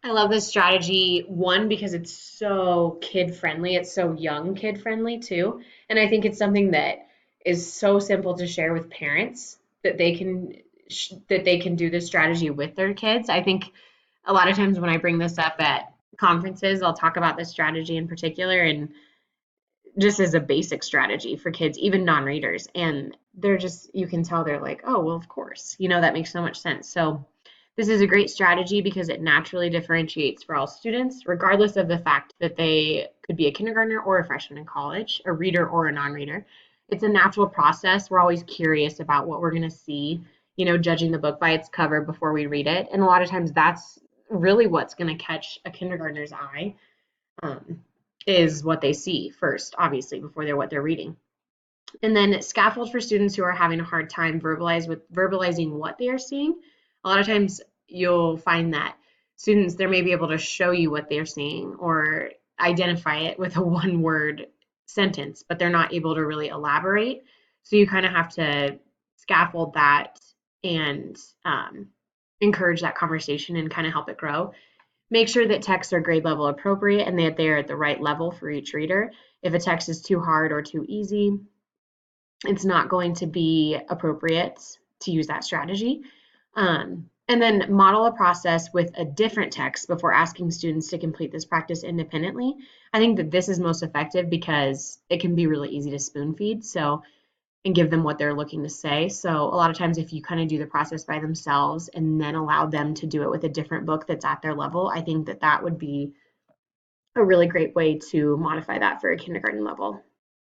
I love this strategy, one, because it's so kid friendly. It's so young kid friendly too. And I think it's something that is so simple to share with parents that they can do this strategy with their kids. I think a lot of times when I bring this up at conferences, I'll talk about this strategy in particular and just as a basic strategy for kids, even non-readers. And they're just, you can tell they're like, oh, well, of course, that makes so much sense. So this is a great strategy because it naturally differentiates for all students, regardless of the fact that they could be a kindergartner or a freshman in college, a reader or a non-reader. It's a natural process. We're always curious about what we're going to see, judging the book by its cover before we read it. And a lot of times that's really what's going to catch a kindergartner's eye, um, is what they see first, obviously, before they're what they're reading. And then scaffold for students who are having a hard time verbalizing what they are seeing. A lot of times you'll find that students, they may be able to show you what they're seeing or identify it with a one word sentence, but they're not able to really elaborate. So you kind of have to scaffold that and encourage that conversation and kind of help it grow. Make sure that texts are grade level appropriate and that they are at the right level for each reader. If a text is too hard or too easy, it's not going to be appropriate to use that strategy. And then model a process with a different text before asking students to complete this practice independently. I think that this is most effective because it can be really easy to spoon feed. So, and give them what they're looking to say. So a lot of times if you kind of do the process by themselves and then allow them to do it with a different book that's at their level, I think that that would be a really great way to modify that for a kindergarten level.